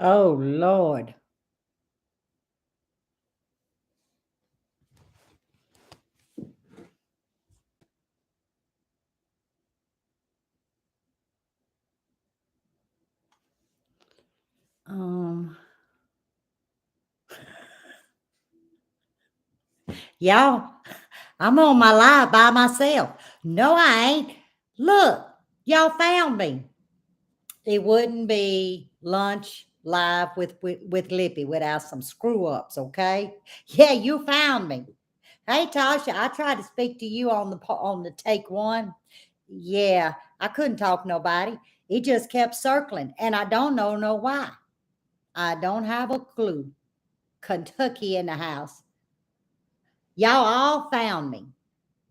Oh, Lord. Um, y'all, I'm on my live by myself. No, I ain't. Look, y'all found me. It wouldn't be lunch live with Lippy without some screw ups, okay? Yeah, you found me. Hey, Tasha, I tried to speak to you on the take one. Yeah, I couldn't talk nobody. It just kept circling, and I don't know why. I don't have a clue. Kentucky in the house. Y'all all found me.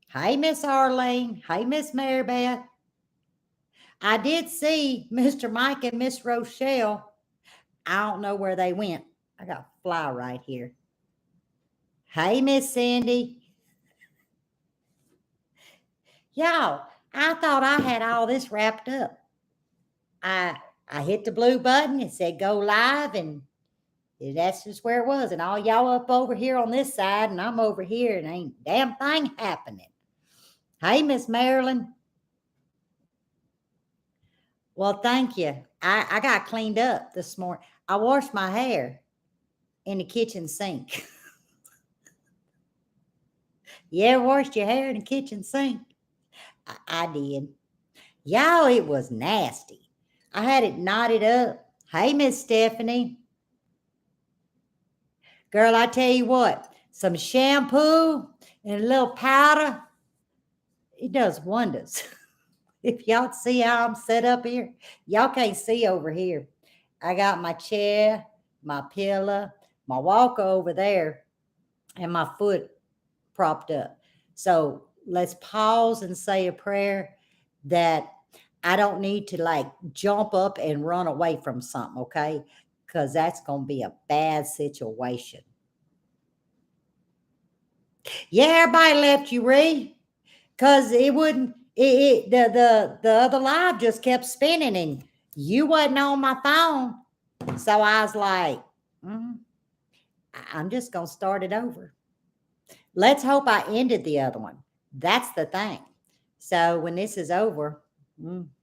Hey, Miss Arlene. Hey, Miss Marybeth. I did see Mr. Mike and Miss Rochelle. I don't know where they went. I got a fly right here. Hey, Miss Cindy. Y'all, I thought I had all this wrapped up. I I hit the blue button. It said go live, and that's just where it was. And all y'all up over here on this side, and I'm over here, and ain't damn thing happening. Hey, Miss Marilyn. Well, thank you. I got cleaned up this morning. I washed my hair in the kitchen sink. You ever washed your hair in the kitchen sink? I did. Y'all, it was nasty. I had it knotted up. Hey, Miss Stephanie. Girl, I tell you what, some shampoo and a little powder, it does wonders. If y'all see how I'm set up here, y'all can't see over here. I got my chair, my pillow, my walker over there, and my foot propped up. So let's pause and say a prayer that I don't need to like jump up and run away from something, okay? Because that's going to be a bad situation. Yeah, everybody left you, Ree, because it wouldn't. The other live just kept spinning, and you wasn't on my phone, so I was like, I'm just gonna start it over. Let's hope I ended the other one. That's the thing. So when this is over,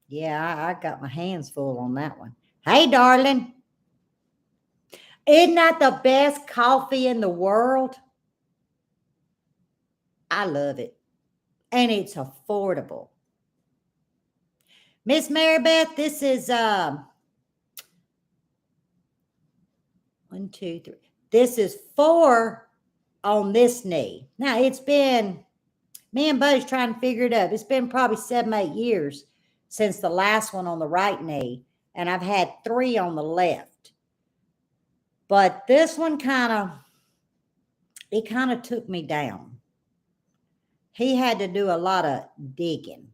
yeah, I got my hands full on that one. Hey, darling, isn't that the best coffee in the world? I love it, and it's affordable. Miss Marybeth, this is 1, 2, 3. This is 4 on this knee. Now it's been me and Buddy's trying to figure it out. It's been probably 7, 8 years since the last one on the right knee, and I've had 3 on the left. But this one it kind of took me down. He had to do a lot of digging.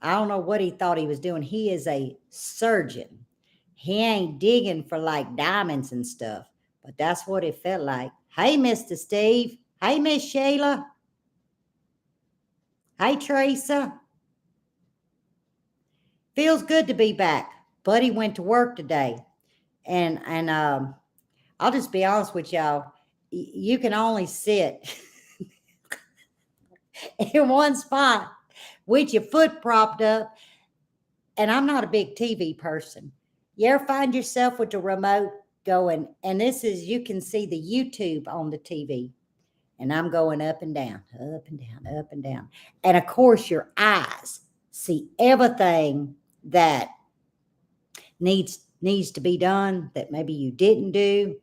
I don't know what he thought he was doing. He is a surgeon. He ain't digging for like diamonds and stuff, but that's what it felt like. Hey, Mr. Steve. Hey, Miss Shayla. Hey, Teresa. Feels good to be back. Buddy went to work today, and I'll just be honest with y'all. You can only sit in one spot with your foot propped up, and I'm not a big TV person. You ever find yourself with the remote going, and this is, you can see the YouTube on the TV, and I'm going up and down, up and down, up and down. And of course, your eyes see everything that needs to be done that maybe you didn't do.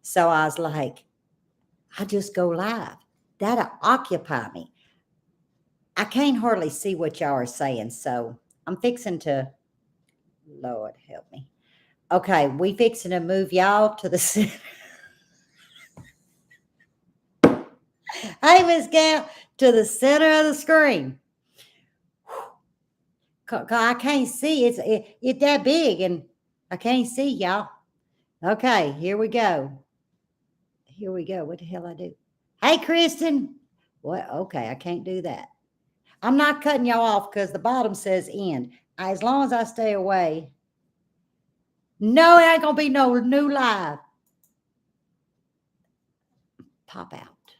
So I was like, I just go live. That'll occupy me. I can't hardly see what y'all are saying, so I'm fixing to, Lord help me. Okay, we fixing to move y'all to the center. Hey, Miss Gal, to the center of the screen. I can't see. It's that big, and I can't see y'all. Okay, here we go. Here we go. What the hell I do? Hey, Kristen. What? Okay, I can't do that. I'm not cutting y'all off because the bottom says end. As long as I stay away. No, it ain't gonna be no new live. Pop out.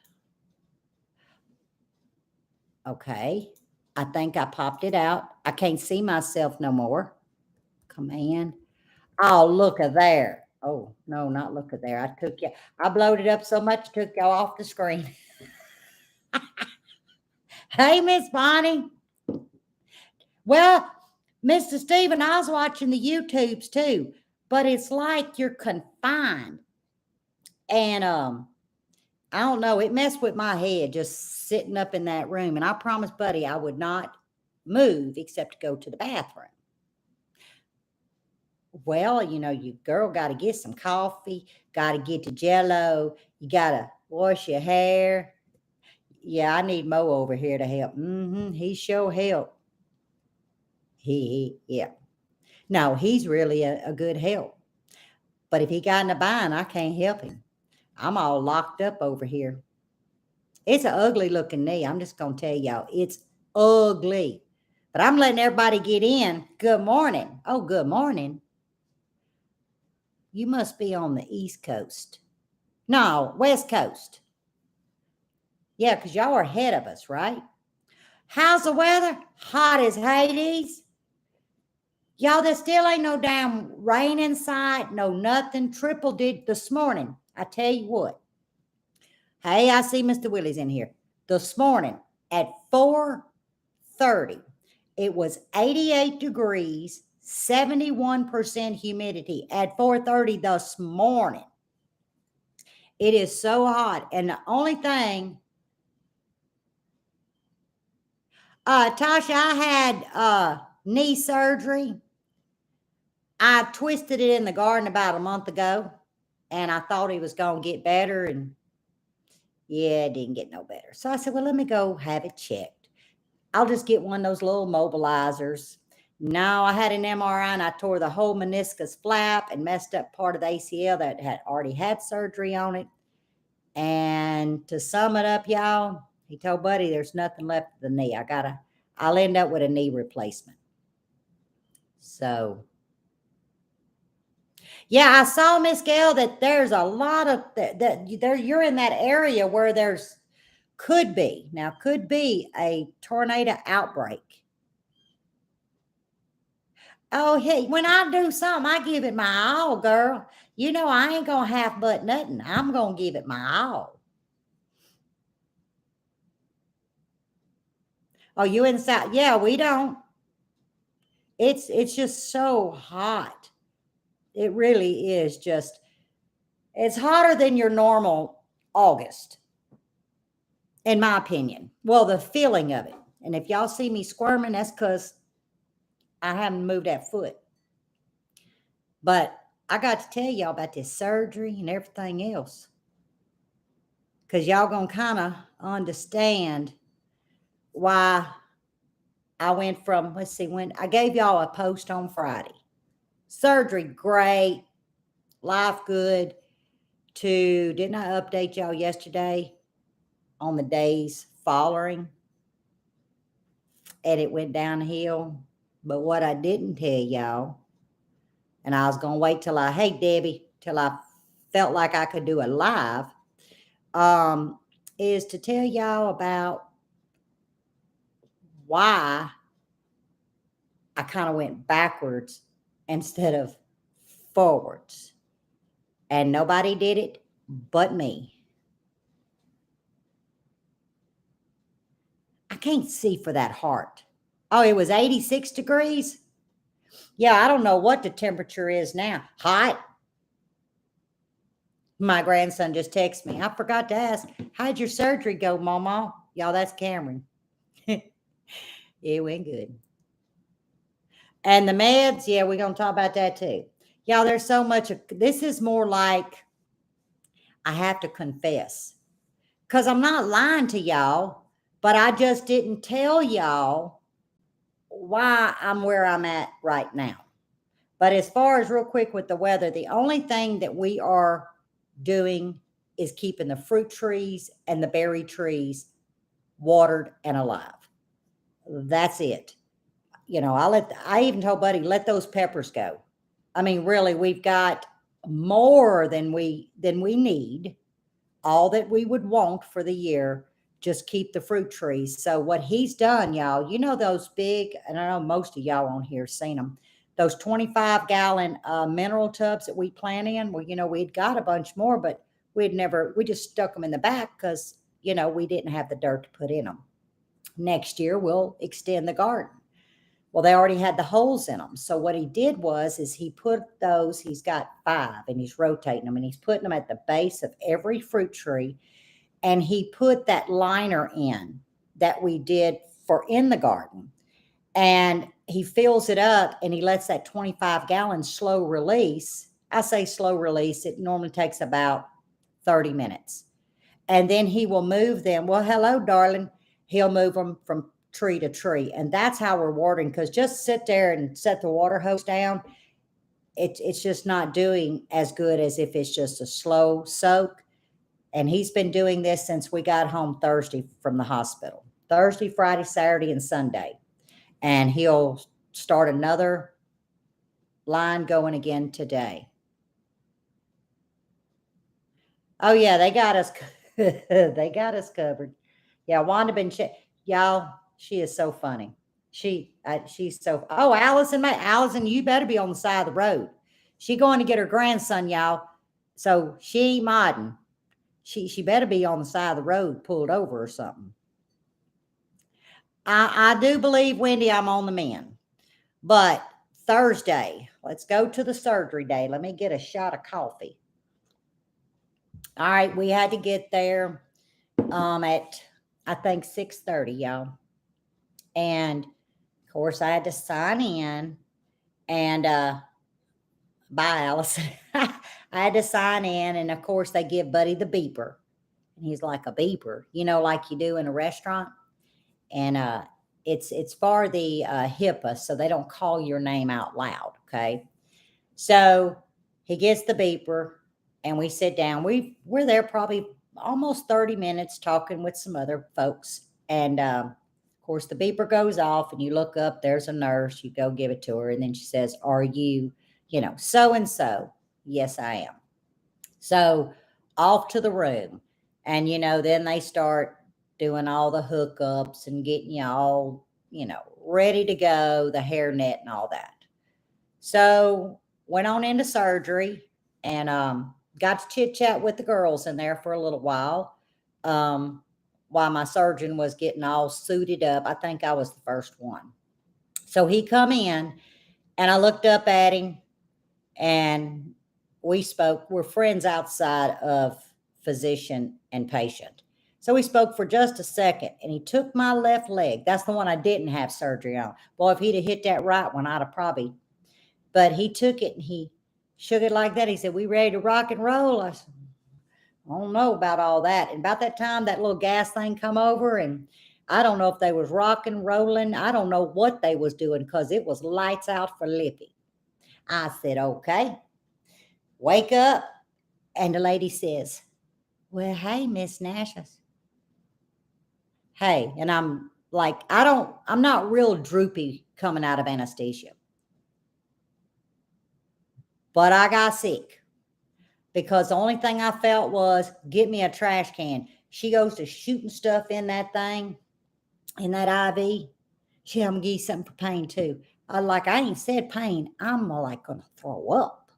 Okay. I think I popped it out. I can't see myself no more. Command. Oh, look at there. Oh, no, not look at there. I took you. I blowed it up so much, took y'all off the screen. Hey, Miss Bonnie. Well, Mr. Stephen, I was watching the YouTubes too, but it's like you're confined. And I don't know, it messed with my head just sitting up in that room. And I promised Buddy I would not move except to go to the bathroom. Well, you girl got to get some coffee, got to get to Jello, you got to wash your hair. Yeah, I need Mo over here to help. He sure help. Yeah. No, he's really a good help. But if he got in a bind, I can't help him. I'm all locked up over here. It's an ugly looking knee. I'm just going to tell y'all, it's ugly. But I'm letting everybody get in. Good morning. Oh, good morning. You must be on the East Coast. No, West Coast. Yeah, because y'all are ahead of us, right? How's the weather? Hot as Hades. Y'all, there still ain't no damn rain in sight, no nothing. Triple did this morning. I tell you what. Hey, I see Mr. Willie's in here. This morning at 4:30, it was 88 degrees, 71% humidity at 4:30 this morning. It is so hot. And the only thing, Tasha, I had knee surgery. I twisted it in the garden about a month ago, and I thought it was going to get better, and yeah, it didn't get no better. So I said, well, let me go have it checked. I'll just get one of those little mobilizers. No, I had an MRI and I tore the whole meniscus flap and messed up part of the ACL that had already had surgery on it. And to sum it up, y'all, he told Buddy there's nothing left of the knee. I'll end up with a knee replacement. So, yeah, I saw, Miss Gail, that there's a lot of that you're in that area where there's could be a tornado outbreak. Oh, hey, when I do something, I give it my all, girl. I ain't gonna half but nothing. I'm gonna give it my all. Oh, you in the South? Yeah, we don't. It's just so hot. It really is just, it's hotter than your normal August, in my opinion. Well, the feeling of it. And if y'all see me squirming, that's because I haven't moved that foot. But I got to tell y'all about this surgery and everything else. Because y'all going to kind of understand why I went from, let's see, when I gave y'all a post on Friday. Surgery, great. Life, good. To, didn't I update y'all yesterday on the days following? And it went downhill. But what I didn't tell y'all, and I was going to wait till hey, Debbie, till I felt like I could do a live, is to tell y'all about why I kind of went backwards instead of forwards. And nobody did it but me. I can't see for that heart. Oh, it was 86 degrees? Yeah, I don't know what the temperature is now. Hot? My grandson just texted me. I forgot to ask, how'd your surgery go, Mama? Y'all, that's Cameron. It went good. And the meds, yeah, we're going to talk about that too. Y'all, there's so much. This is more like, I have to confess, because I'm not lying to y'all, but I just didn't tell y'all why I'm where I'm at right now. But as far as real quick with the weather, the only thing that we are doing is keeping the fruit trees and the berry trees watered and alive. That's it. I even told Buddy, let those peppers go. I mean, really, we've got more than we need, all that we would want for the year. Just keep the fruit trees. So what he's done, y'all, you know those big, and I know most of y'all on here seen them, those 25-gallon mineral tubs that we plant in. Well, we'd got a bunch more, but we just stuck them in the back because we didn't have the dirt to put in them. Next year we'll extend the garden. Well, they already had the holes in them. So what he did is he put those, he's got 5 and he's rotating them and he's putting them at the base of every fruit tree. And he put that liner in that we did for in the garden. And he fills it up and he lets that 25-gallon slow release. I say slow release. It normally takes about 30 minutes. And then he will move them. Well, hello, darling. He'll move them from tree to tree. And that's how we're watering, because just sit there and set the water hose down, it's just not doing as good as if it's just a slow soak. And he's been doing this since we got home Thursday from the hospital. Thursday, Friday, Saturday, and Sunday. And he'll start another line going again today. Oh, yeah, they got us. They got us covered. Yeah, Wanda y'all, she is so funny. She's so, oh, Allison, you better be on the side of the road. She going to get her grandson, y'all. So she ain't modding. She better be on the side of the road, pulled over or something. I do believe, Wendy, I'm on the mend. But Thursday, let's go to the surgery day. Let me get a shot of coffee. All right, we had to get there at, I think, 6:30, y'all. And of course I had to sign in and bye, Allison. I had to sign in, and of course they give Buddy the beeper. And he's like, a beeper, like you do in a restaurant. And it's for the HIPAA, so they don't call your name out loud, okay? So he gets the beeper, and we sit down. We're there probably almost 30 minutes talking with some other folks. And of course, the beeper goes off, and you look up, there's a nurse. You go give it to her, and then she says, are you, so-and-so? Yes, I am. So off to the room. And, then they start doing all the hookups and getting you all, ready to go, the hairnet and all that. So went on into surgery and got to chit chat with the girls in there for a little while my surgeon was getting all suited up. I think I was the first one. So he come in and I looked up at him and we spoke. We're friends outside of physician and patient. So we spoke for just a second and he took my left leg. That's the one I didn't have surgery on. Boy, if he'd have hit that right one, I'd have probably, but he took it and he shook it like that. He said, we ready to rock and roll? I said, I don't know about all that. And about that time, that little gas thing come over, and I don't know if they was rocking, rolling. I don't know what they was doing because it was lights out for Lippy. I said, okay, wake up. And the lady says, well, hey, Miss Nash. Hey, and I'm like, I'm not real droopy coming out of anesthesia. But I got sick. Because the only thing I felt was, get me a trash can. She goes to shooting stuff in that thing, in that IV. I'm going to give you something for pain too. I ain't said pain. I'm like going to throw up.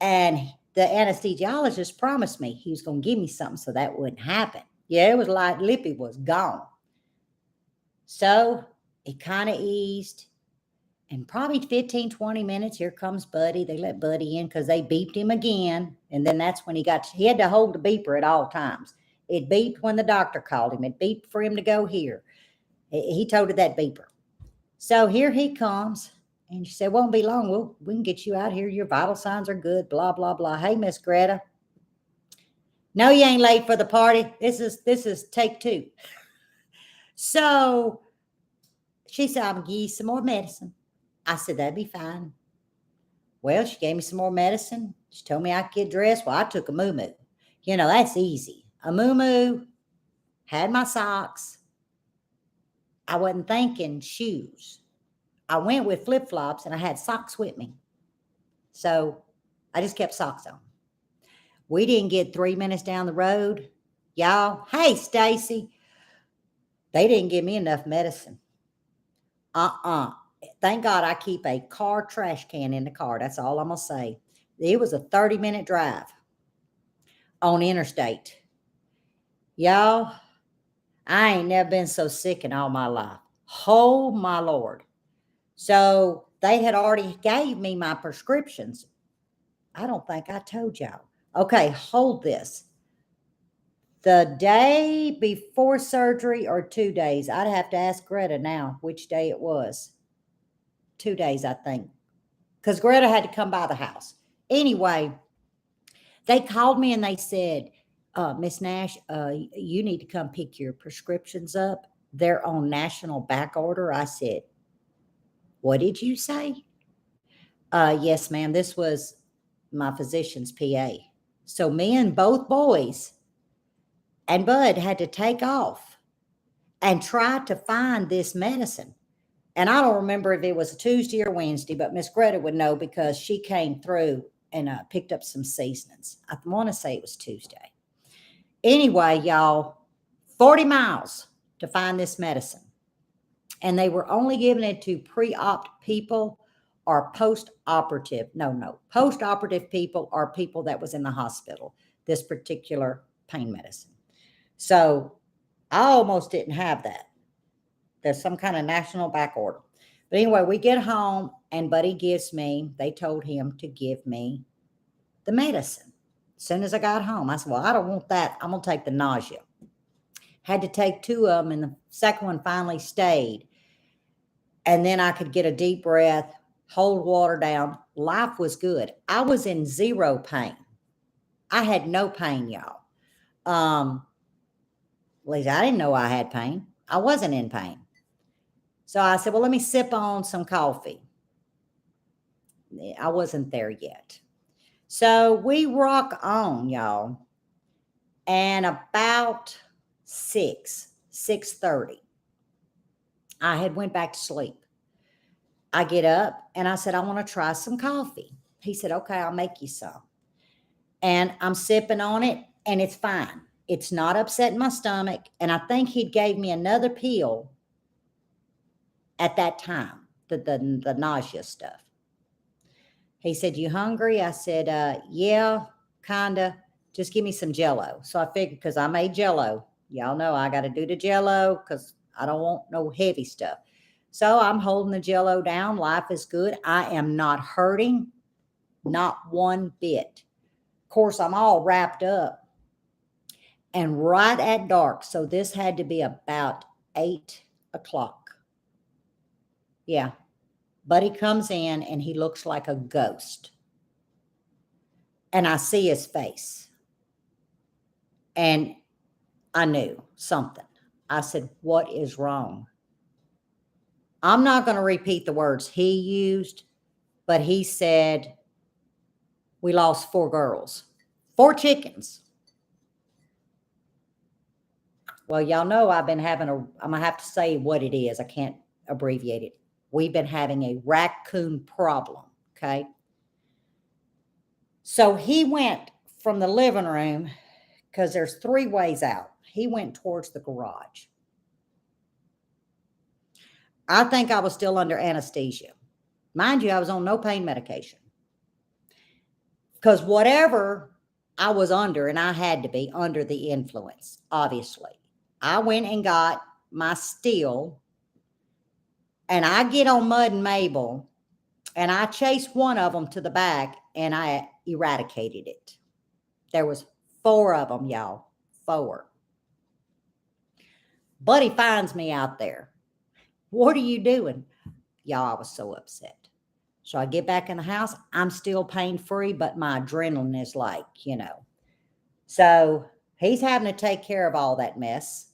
And the anesthesiologist promised me he was going to give me something so that wouldn't happen. Yeah, it was like Lippy was gone. So it kind of eased. And probably 15, 20 minutes, here comes Buddy. They let Buddy in because they beeped him again. And then that's when he had to hold the beeper at all times. It beeped when the doctor called him. It beeped for him to go here. He told it that beeper. So here he comes. And she said, won't be long. We can get you out here. Your vital signs are good, blah, blah, blah. Hey, Miss Greta. No, you ain't late for the party. This is take 2. So she said, I'm going to give you some more medicine. I said, that'd be fine. Well, she gave me some more medicine. She told me I could get dressed. Well, I took a moo-moo. That's easy. A moo-moo, had my socks. I wasn't thinking shoes. I went with flip-flops and I had socks with me. So I just kept socks on. We didn't get 3 minutes down the road. Y'all, hey, Stacy, they didn't give me enough medicine. Thank God I keep a car trash can in the car. That's all I'm going to say. It was a 30-minute drive on interstate. Y'all, I ain't never been so sick in all my life. Oh, my Lord. So they had already gave me my prescriptions. I don't think I told y'all. Okay, hold this. The day before surgery or 2 days, I'd have to ask Greta now which day it was. 2 days, I think, because Greta had to come by the house. Anyway, they called me and they said, Miss Nash, you need to come pick your prescriptions up. They're on national back order. I said, what did you say? Yes, ma'am. This was my physician's PA. So me and both boys and Bud had to take off and try to find this medicine. And I don't remember if it was a Tuesday or Wednesday, but Miss Greta would know because she came through and picked up some seasonings. I want to say it was Tuesday. Anyway, y'all, 40 miles to find this medicine. And they were only giving it to pre-op people or post-operative. No, post-operative people or people that was in the hospital, this particular pain medicine. So I almost didn't have that. There's some kind of national back order. But anyway, we get home and Buddy they told him to give me the medicine. As soon as I got home, I said, well, I don't want that. I'm going to take the nausea. Had to take 2 of them, and the second one finally stayed. And then I could get a deep breath, hold water down. Life was good. I was in zero pain. I had no pain, y'all. At least I didn't know I had pain. I wasn't in pain. So I said, well, let me sip on some coffee. I wasn't there yet. So we rock on, y'all. And about 6:30, I had went back to sleep. I get up and I said, I want to try some coffee. He said, okay, I'll make you some. And I'm sipping on it and it's fine. It's not upsetting my stomach. And I think he gave me another pill at that time, the nausea stuff. He said, you hungry? I said, yeah, kinda. Just give me some Jell-O. So I figured, because I made Jell-O. Y'all know I got to do the Jell-O because I don't want no heavy stuff. So I'm holding the Jell-O down. Life is good. I am not hurting, not one bit. Of course, I'm all wrapped up and right at dark. So this had to be about 8 o'clock. Yeah. Buddy comes in and he looks like a ghost. And I see his face. And I knew something. I said, what is wrong? I'm not going to repeat the words he used, but he said, we lost 4 girls, 4 chickens. Well, y'all know I've been having I'm going to have to say what it is. I can't abbreviate it. We've been having a raccoon problem, okay? So he went from the living room, because there's 3 ways out. He went towards the garage. I think I was still under anesthesia. Mind you, I was on no pain medication. Because whatever I was under, and I had to be under the influence, obviously. I went and got my steel, and I get on Mud and Mabel, and I chased one of them to the back, and I eradicated it. There was 4 of them, y'all. 4. Buddy finds me out there. What are you doing? Y'all, I was so upset. So I get back in the house. I'm still pain-free, but my adrenaline is like, So he's having to take care of all that mess.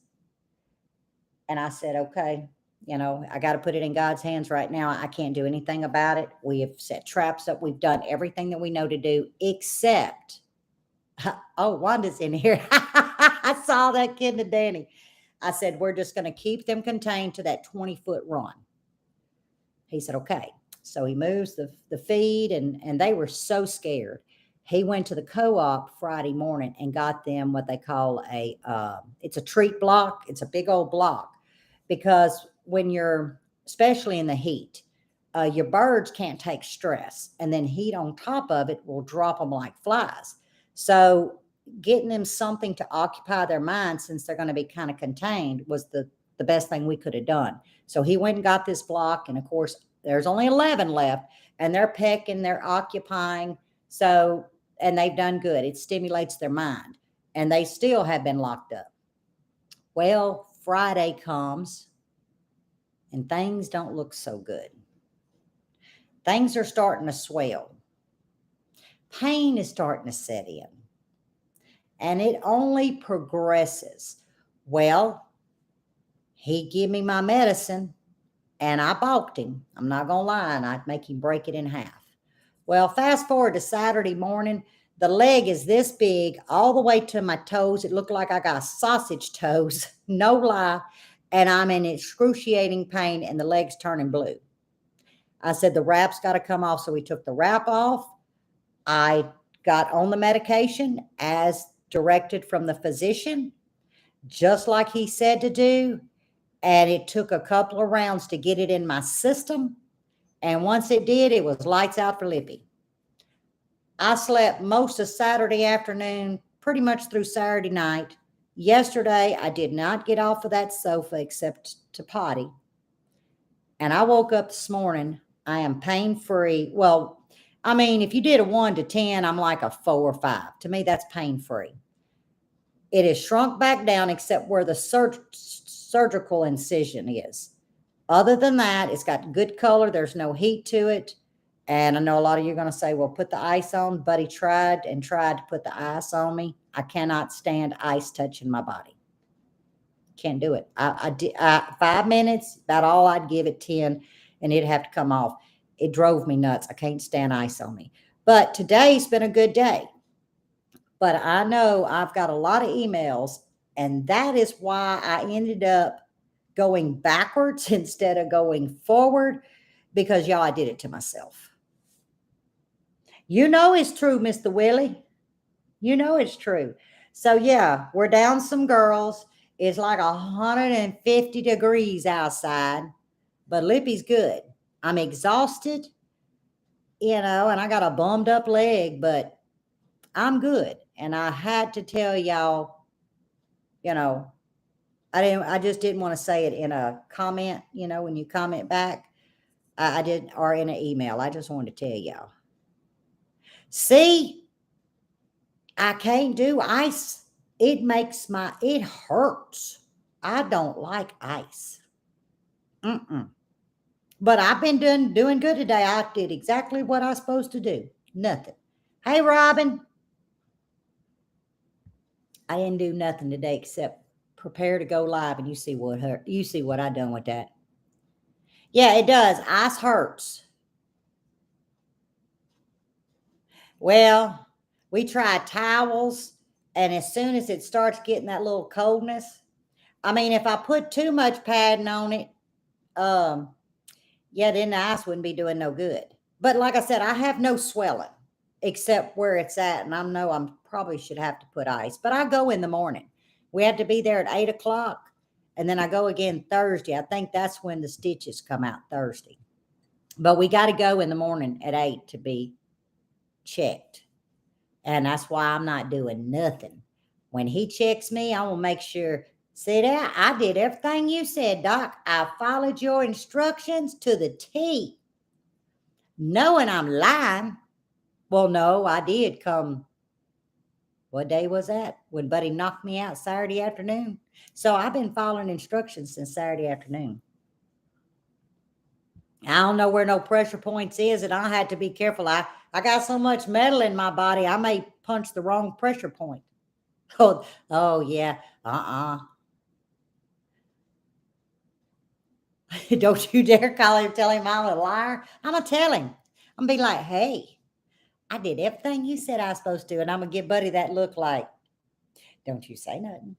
And I said, okay, I got to put it in God's hands right now. I can't do anything about it. We have set traps up. We've done everything that we know to do, except, oh, Wanda's in here. I saw that kid to Danny. I said, we're just going to keep them contained to that 20-foot run. He said, okay. So he moves the feed, and they were so scared. He went to the co-op Friday morning and got them what they call it's a treat block. It's a big old block because when you're, especially in the heat, your birds can't take stress, and then heat on top of it will drop them like flies. So getting them something to occupy their mind, since they're going to be kind of contained, was the best thing we could have done. So he went and got this block, and of course there's only 11 left, and they're pecking, they're occupying. So, and they've done good. It stimulates their mind, and they still have been locked up. Well, Friday comes and things don't look so good. Things are starting to swell. Pain is starting to set in, and it only progresses. Well, he give me my medicine, and I balked him. I'm not going to lie, and I'd make him break it in half. Well, fast forward to Saturday morning, the leg is this big all the way to my toes. It looked like I got sausage toes, no lie, and I'm in excruciating pain, and the leg's turning blue. I said, the wrap's got to come off, so we took the wrap off. I got on the medication as directed from the physician, just like he said to do, and it took a couple of rounds to get it in my system, and once it did, it was lights out for Lippy. I slept most of Saturday afternoon, pretty much through Saturday night. Yesterday, I did not get off of that sofa except to potty, and I woke up this morning. I am pain-free. Well, I mean, if you did a 1 to 10, I'm like a 4 or 5. To me, that's pain-free. It is shrunk back down except where the surgical incision is. Other than that, it's got good color. There's no heat to it. And I know a lot of you are going to say, well, put the ice on. Buddy tried to put the ice on me. I cannot stand ice touching my body. Can't do it. I did 5 minutes, about all I'd give it, 10, and it'd have to come off. It drove me nuts. I can't stand ice on me. But today's been a good day. But I know I've got a lot of emails, and that is why I ended up going backwards instead of going forward, because y'all, I did it to myself. You know it's true, Mr. Willie. You know it's true. So yeah, we're down some girls. It's like 150 degrees outside, but Lippy's good. I'm exhausted, and I got a bummed up leg, but I'm good. And I had to tell y'all, I just didn't want to say it in a comment, when you comment back. I didn't, or in an email. I just wanted to tell y'all. See, I can't do ice. It hurts. I don't like ice. But I've been doing good today. I did exactly what I was supposed to do. Nothing. Hey, Robin. I didn't do nothing today except prepare to go live, and you see what I done with that. Yeah, it does. Ice hurts. Well, we tried towels, and as soon as it starts getting that little coldness, I mean, if I put too much padding on it, then the ice wouldn't be doing no good. But like I said, I have no swelling except where it's at, and I know I probably should have to put ice, but I go in the morning. We had to be there at 8 o'clock, and then I go again Thursday. I think that's when the stitches come out, Thursday. But we got to go in the morning at 8 to be checked, and that's why I'm not doing nothing. When he checks me, I will make sure. See that? I did everything you said, Doc. I followed your instructions to the T. Knowing I'm lying. Well, no, I did come. What day was that? When Buddy knocked me out Saturday afternoon. So I've been following instructions since Saturday afternoon. I don't know where no pressure points is, and I had to be careful. I got so much metal in my body, I may punch the wrong pressure point. Oh yeah. Don't you dare tell him I'm a liar. I'm going to tell him. I'm going to be like, hey, I did everything you said I was supposed to. And I'm going to give Buddy that look like, don't you say nothing.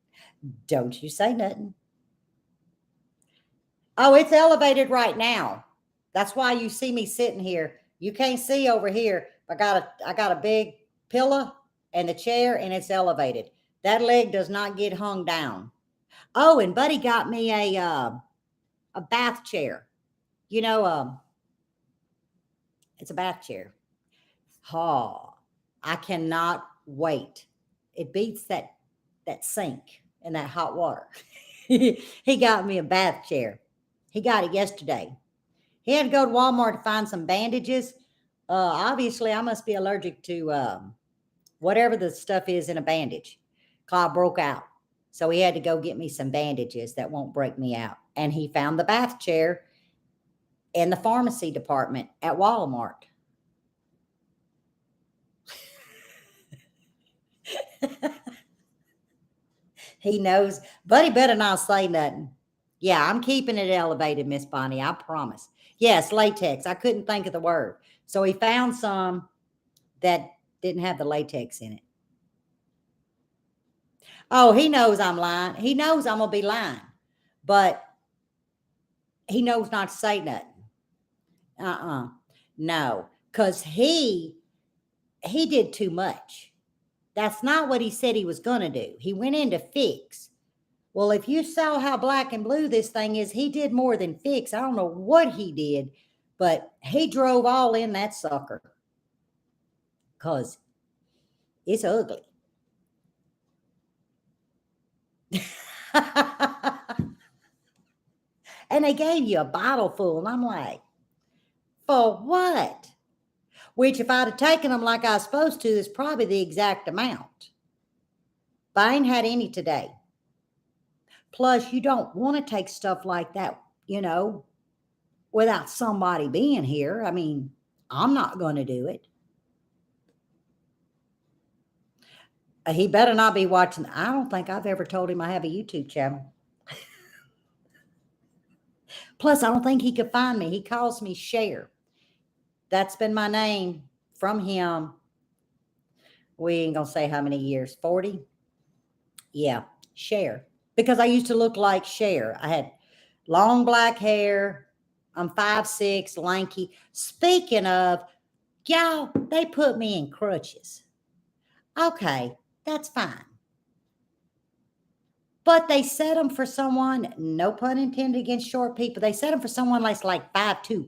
Don't you say nothing. Oh, it's elevated right now. That's why you see me sitting here. You can't see over here. I got a big pillow and a chair, and it's elevated. That leg does not get hung down. Oh, and Buddy got me a bath chair. You know, it's a bath chair. Oh, I cannot wait. It beats that sink and that hot water. He got me a bath chair. He got it yesterday. He had to go to Walmart to find some bandages. Obviously, I must be allergic to whatever the stuff is in a bandage. Claw broke out. So he had to go get me some bandages that won't break me out. And he found the bath chair in the pharmacy department at Walmart. He knows, but he better not say nothing. Yeah, I'm keeping it elevated, Miss Bonnie. I promise. Yes, latex. I couldn't think of the word. So he found some that didn't have the latex in it. Oh, he knows I'm lying. He knows I'm gonna be lying, but he knows not to say nothing. No, because he did too much. That's not what he said he was gonna do. He went in to fix. Well, if you saw how black and blue this thing is, he did more than fix. I don't know what he did, but he drove all in that sucker because it's ugly. And they gave you a bottle full, and I'm like, for what? Which, if I'd have taken them like I was supposed to, is probably the exact amount. But I ain't had any today. Plus, you don't want to take stuff like that, without somebody being here. I mean, I'm not going to do it. He better not be watching. I don't think I've ever told him I have a YouTube channel. Plus, I don't think he could find me. He calls me Cher. That's been my name from him. We ain't going to say how many years, 40? Yeah, Cher. Because I used to look like Cher. I had long black hair. I'm 5'6", lanky. Speaking of, y'all, they put me in crutches. Okay, that's fine. But they set them for someone, no pun intended against short people, they set them for someone that's like 5'2".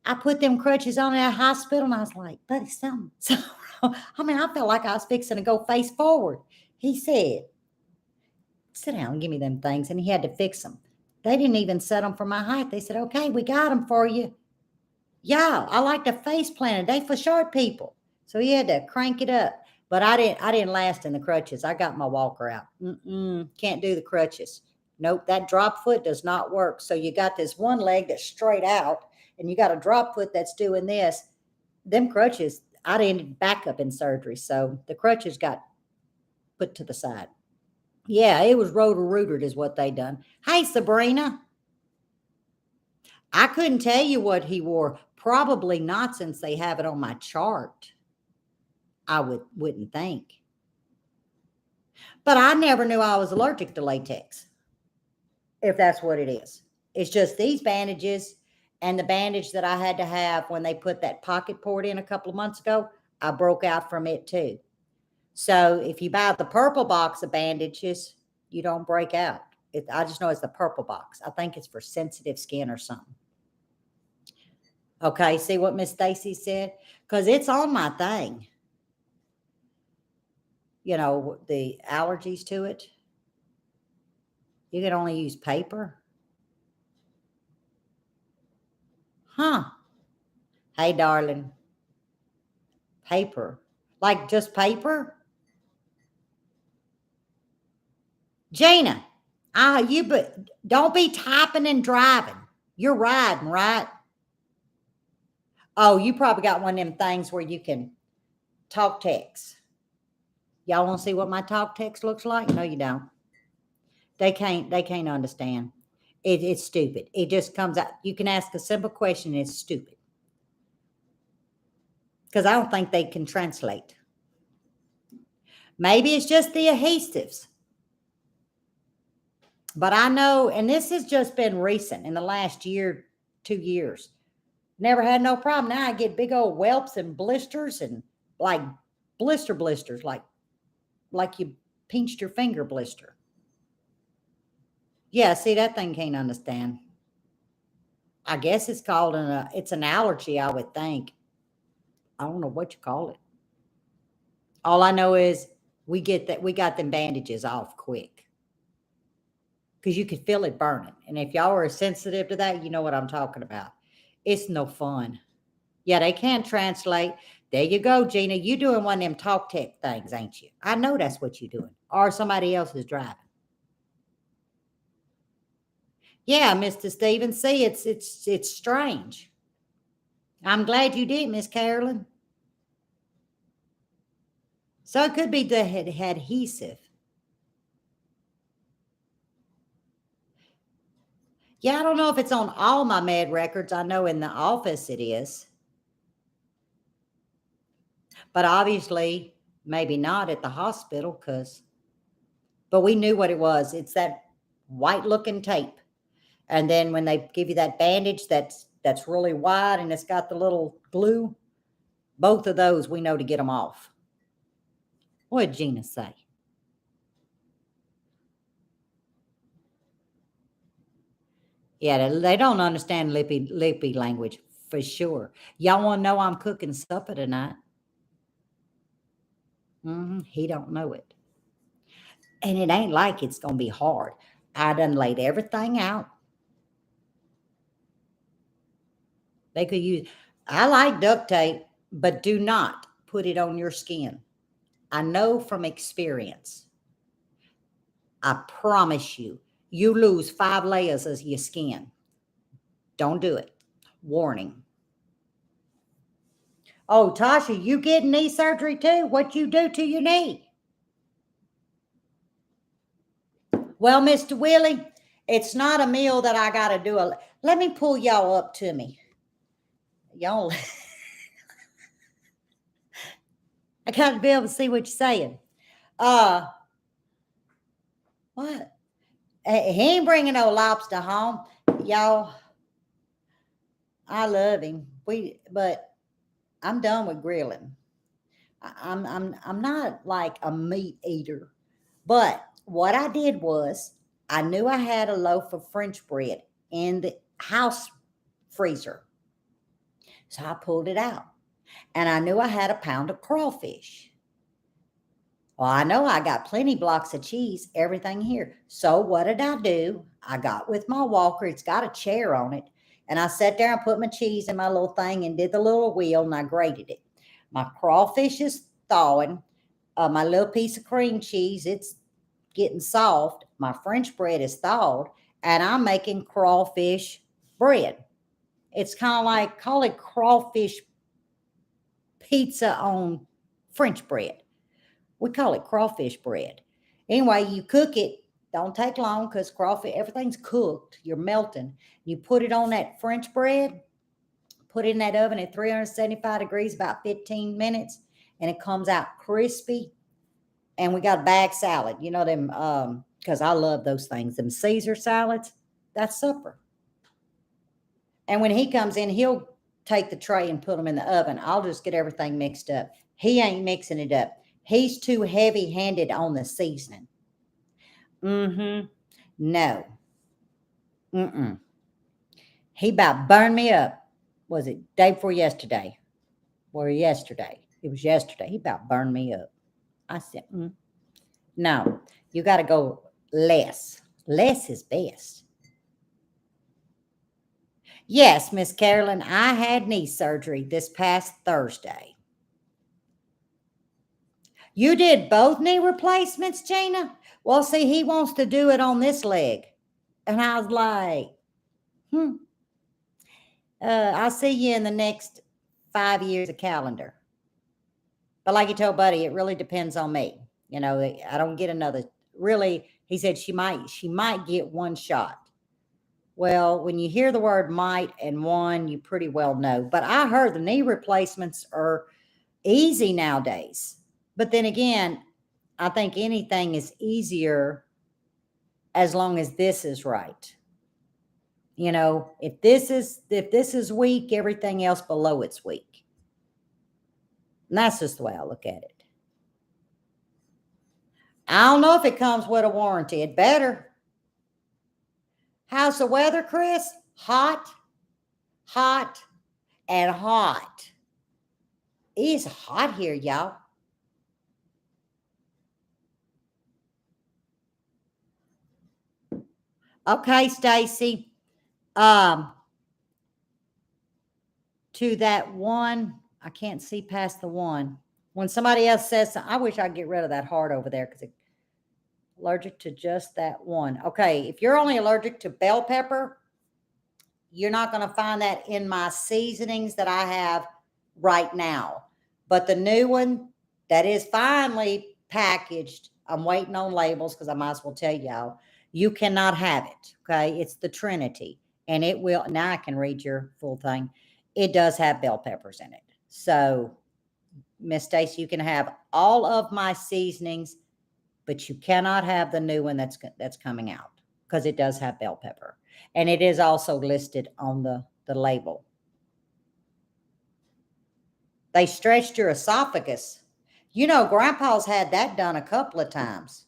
I put them crutches on at a hospital, and I was like, buddy, something. So, I mean, I felt like I was fixing to go face forward. He said, sit down and give me them things, and he had to fix them. They didn't even set them for my height. They said, okay, we got them for you. Yeah, I like the face planted. They for short people. So he had to crank it up. But I didn't last in the crutches. I got my walker out. Can't do the crutches. Nope, that drop foot does not work. So you got this one leg that's straight out, and you got a drop foot that's doing this. Them crutches, I didn't back up in surgery. So the crutches got put to the side. Yeah, it was rotor-rooted is what they done. Hey, Sabrina. I couldn't tell you what he wore. Probably not, since they have it on my chart. I wouldn't think. But I never knew I was allergic to latex, if that's what it is. It's just these bandages and the bandage that I had to have when they put that pocket port in a couple of months ago, I broke out from it too. So if you buy the purple box of bandages, you don't break out. I just know it's the purple box. I think it's for sensitive skin or something. Okay, see what Miss Stacy said? Because it's on my thing. The allergies to it. You can only use paper. Huh. Hey, darling. Paper. Like just paper? Gina, don't be typing and driving. You're riding, right? Oh, you probably got one of them things where you can talk text. Y'all want to see what my talk text looks like? No, you don't. They can't understand. It's stupid. It just comes out. You can ask a simple question, and it's stupid. Because I don't think they can translate. Maybe it's just the adhesives. But I know, and this has just been recent in the last year, 2 years. Never had no problem. Now I get big old whelps and blisters and like blisters, like you pinched your finger blister. Yeah, see that thing can't understand. I guess it's called it's an allergy, I would think. I don't know what you call it. All I know is we got them bandages off quick because you could feel it burning. And if y'all are sensitive to that, you know what I'm talking about. It's no fun. Yeah, they can translate. There you go, Gina. You doing one of them talk tech things, ain't you? I know that's what you're doing. Or somebody else is driving. Yeah, Mr. Stevens. See, it's strange. I'm glad you did, Miss Carolyn. So it could be the adhesive. Yeah, I don't know if it's on all my med records. I know in the office it is. But obviously, maybe not at the hospital but we knew what it was. It's that white looking tape. And then when they give you that bandage that's really wide and it's got the little glue, both of those we know to get them off. What did Gina say? Yeah, they don't understand Lippy language for sure. Y'all want to know I'm cooking supper tonight? He don't know it. And it ain't like it's going to be hard. I done laid everything out. They could use, I like duct tape, but do not put it on your skin. I know from experience. I promise you, you lose 5 layers of your skin. Don't do it. Warning. Oh, Tasha, you getting knee surgery too? What you do to your knee? Well, Mr. Willie, it's not a meal that I got to do. Let me pull y'all up to me. Y'all, I got to be able to see what you're saying. What? He ain't bringing no lobster home, y'all. I love him. But I'm done with grilling. I'm not like a meat eater, but what I did was I knew I had a loaf of French bread in the house freezer, so I pulled it out, and I knew I had a pound of crawfish. Well, I know I got plenty blocks of cheese, everything here. So what did I do? I got with my walker. It's got a chair on it. And I sat there and put my cheese in my little thing and did the little wheel and I grated it. My crawfish is thawing. My little piece of cream cheese, it's getting soft. My French bread is thawed. And I'm making crawfish bread. It's kind of like, call it crawfish pizza on French bread. We call it crawfish bread. Anyway, you cook it. Don't take long because crawfish, everything's cooked. You're melting. You put it on that French bread, put it in that oven at 375 degrees, about 15 minutes, and it comes out crispy. And we got a bag salad. You know them, because I love those things. Them Caesar salads, that's supper. And when he comes in, he'll take the tray and put them in the oven. I'll just get everything mixed up. He ain't mixing it up. He's too heavy-handed on the seasoning. No. He about burned me up. Was it day before yesterday? Or yesterday? It was yesterday. He about burned me up. I said, no, you got to go less. Less is best. Yes, Miss Carolyn, I had knee surgery this past Thursday. You did both knee replacements, Gina? Well, see, he wants to do it on this leg. And I was like, I'll see you in the next 5 years of calendar. But like you told Buddy, it really depends on me. You know, I don't get another. Really, he said she might get one shot. Well, when you hear the word might and one, you pretty well know. But I heard the knee replacements are easy nowadays. But then again, I think anything is easier as long as this is right. You know, if this is weak, everything else below it's weak. And that's just the way I look at it. I don't know if it comes with a warranty. It better. How's the weather, Chris? Hot, hot, and hot. It's hot here, y'all. Okay, Stacy. Um, to that one, I can't see past the one. When somebody else says, I wish I'd get rid of that heart over there because it's allergic to just that one. Okay, if you're only allergic to bell pepper, you're not going to find that in my seasonings that I have right now. But the new one that is finally packaged, I'm waiting on labels because I might as well tell y'all, you cannot have it. Okay, it's the Trinity, and it will. Now I can read your full thing. It does have bell peppers in it. So, Miss Stacy, you can have all of my seasonings, but you cannot have the new one that's coming out because it does have bell pepper, and it is also listed on the label. They stretched your esophagus. You know, Grandpa's had that done a couple of times.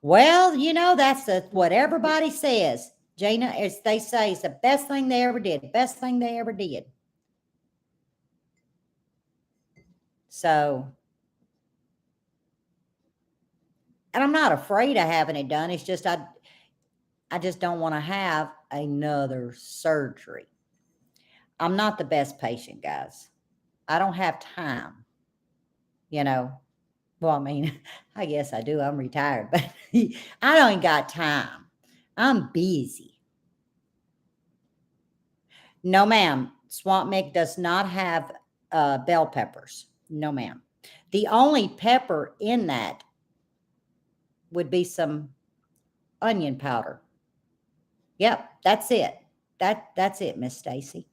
Well, you know, that's what everybody says. Jana, as they say, it's the best thing they ever did. Best thing they ever did. So, and I'm not afraid of having it done. It's just I just don't want to have another surgery. I'm not the best patient, guys. I don't have time, you know. Well, I mean, I guess I do. I'm retired, but I don't got time. I'm busy. No, ma'am. Swamp Mick does not have bell peppers. No, ma'am. The only pepper in that would be some onion powder. Yep, that's it. That's it, Miss Stacy.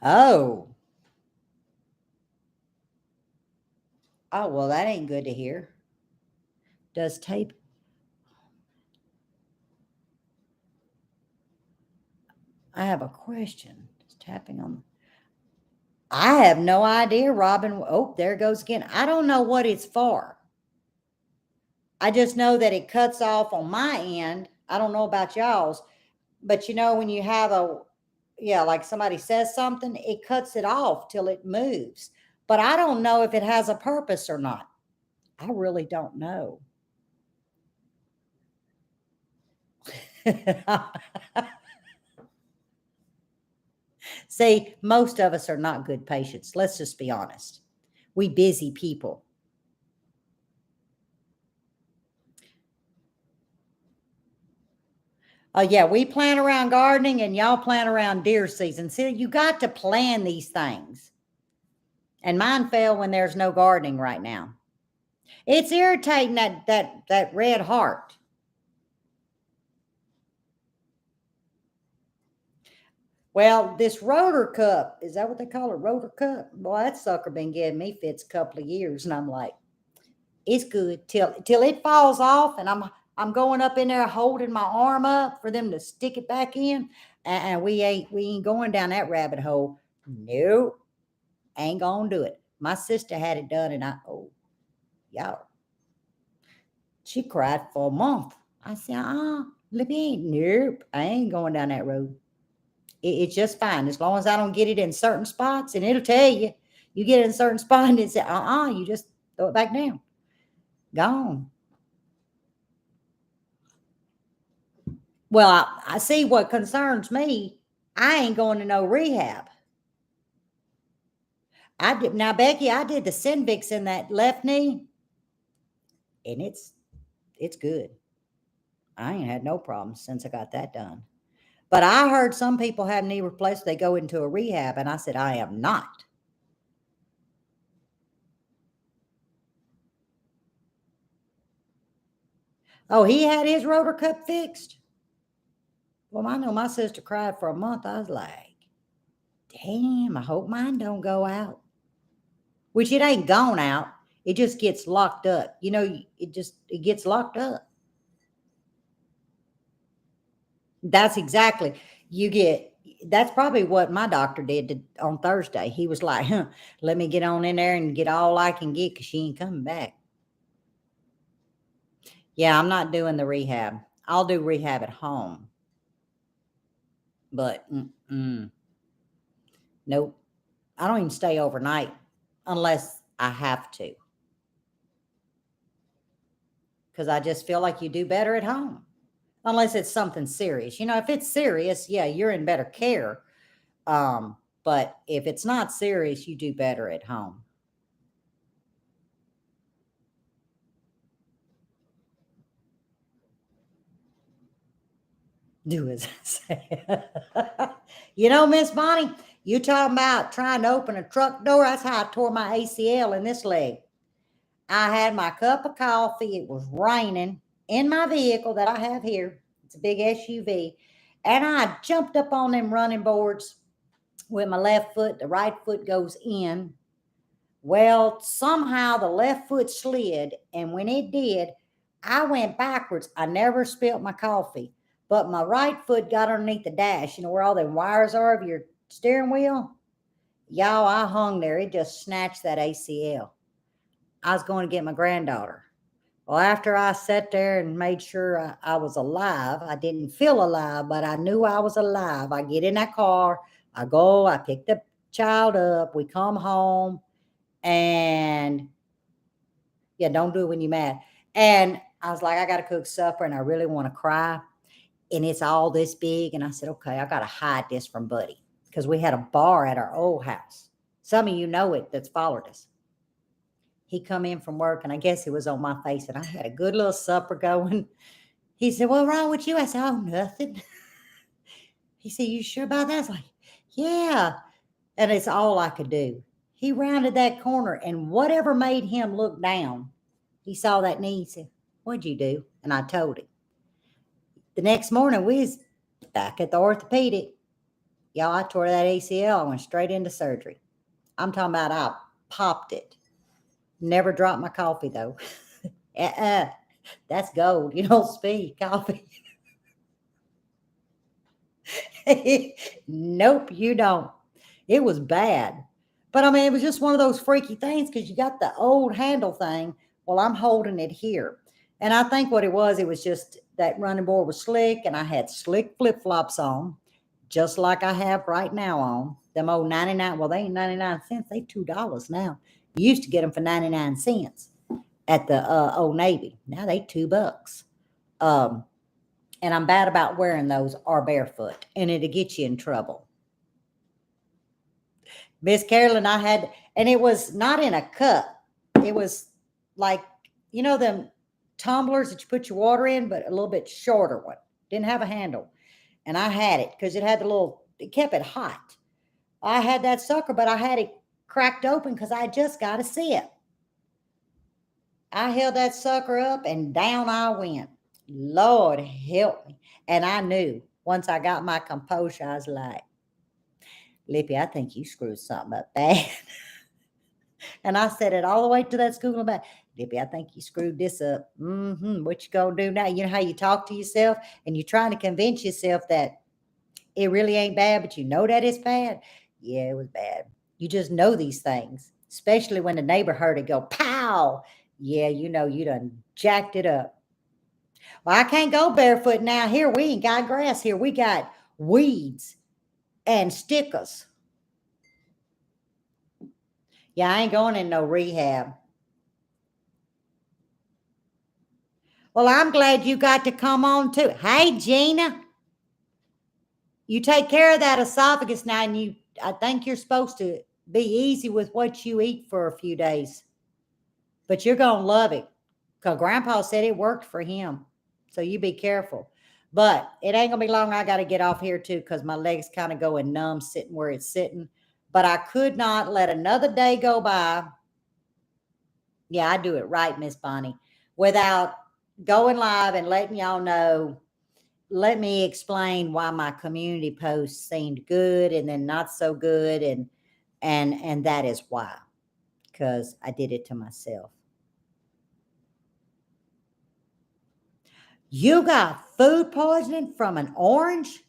Oh. Oh, well, that ain't good to hear. Does tape I have a question. Just tapping on. I have no idea, Robin. Oh, there it goes again. I don't know what it's for. I just know that it cuts off on my end. I don't know about y'all's, but you know, when you have yeah, like somebody says something, it cuts it off till it moves. But I don't know if it has a purpose or not. I really don't know. See, most of us are not good patients. Let's just be honest. We busy people. Oh, yeah, we plan around gardening and y'all plan around deer season. See, you got to plan these things. And mine fell when there's no gardening right now. It's irritating that red heart. Well, this rotor cup, is that what they call it? Rotor cup? Boy, that sucker been giving me fits a couple of years, and I'm like, it's good till it falls off, and I'm going up in there holding my arm up for them to stick it back in, and we ain't going down that rabbit hole. Nope, ain't gonna do it. My sister had it done, and y'all, she cried for a month. I said, Lippy, nope, I ain't going down that road. It's just fine as long as I don't get it in certain spots, and it'll tell you. You get it in certain spot, and it says, you just throw it back down. Gone. Well, I see what concerns me. I ain't going to no rehab. I did now, Becky. I did the Synvix in that left knee, and it's good. I ain't had no problems since I got that done. But I heard some people have knee replaced. They go into a rehab, and I said I am not. Oh, he had his rotor cup fixed. Well, I know my sister cried for a month. I was like, damn, I hope mine don't go out. which it ain't gone out. It just gets locked up. It gets locked up. That's exactly. You get that's probably what my doctor did on Thursday. He was like, huh, let me get on in there and get all I can get because she ain't coming back. Yeah, I'm not doing the rehab. I'll do rehab at home, but nope. I don't even stay overnight unless I have to because I just feel like you do better at home unless it's something serious. If it's serious, yeah, you're in better care. But if it's not serious, you do better at home. Do as I say. Miss Bonnie, you talking about trying to open a truck door? That's how I tore my ACL in this leg. I had my cup of coffee. It was raining in my vehicle that I have here. It's a big SUV. And I jumped up on them running boards with my left foot. The right foot goes in. Well, somehow the left foot slid. And when it did, I went backwards. I never spilt my coffee. But my right foot got underneath the dash, where all the wires are of your steering wheel. Y'all, I hung there. It just snatched that ACL. I was going to get my granddaughter. Well, after I sat there and made sure I was alive, I didn't feel alive, but I knew I was alive. I get in that car, I pick the child up, we come home, and yeah, don't do it when you're mad. And I was like, I got to cook supper and I really want to cry. And it's all this big. And I said, okay, I got to hide this from Buddy because we had a bar at our old house. Some of you know it that's followed us. He come in from work and I guess it was on my face and I had a good little supper going. He said, what's wrong with you? I said, oh, nothing. He said, you sure about that? I was like, yeah. And it's all I could do. He rounded that corner and whatever made him look down, he saw that knee. He said, what'd you do? And I told him. The next morning, we was back at the orthopedic. Y'all, I tore that ACL. I went straight into surgery. I'm talking about I popped it. Never dropped my coffee, though. That's gold. You don't speak coffee. Nope, you don't. It was bad. But I mean, it was just one of those freaky things because you got the old handle thing. Well, I'm holding it here. And I think what it was just that running board was slick and I had slick flip flops on, just like I have right now on. Them old 99, well, they ain't 99 cents, they $2 now. You used to get them for 99 cents at the Old Navy. Now they $2. And I'm bad about wearing those or barefoot, and it'll get you in trouble. Miss Carolyn, and it was not in a cup. It was like, them tumblers that you put your water in, but a little bit shorter one. Didn't have a handle. And I had it because it kept it hot. I had that sucker, but I had it cracked open because I just got to sip. I held that sucker up and down I went. Lord help me. And I knew once I got my composure, I was like, Lippy, I think you screwed something up bad. And I said it all the way to that school and back. Lippy, I think you screwed this up. What you gonna do now? You know how you talk to yourself and you're trying to convince yourself that it really ain't bad, but you know that it's bad. Yeah, it was bad. You just know these things, especially when the neighbor heard it go, pow. Yeah, you done jacked it up. Well, I can't go barefoot now. Here, we ain't got grass here. We got weeds and stickers. Yeah, I ain't going in no rehab. Well, I'm glad you got to come on too. Hey, Gina, you take care of that esophagus now, and I think you're supposed to be easy with what you eat for a few days. But you're going to love it because Grandpa said it worked for him. So you be careful. But it ain't going to be long. I got to get off here too because my legs kind of going numb sitting where it's sitting. But I could not let another day go by. Yeah, I do it right, Miss Bonnie, without going live and letting y'all know. Let me explain why my community post seemed good and then not so good, and that is why. because I did it to myself. You got food poisoning from an orange?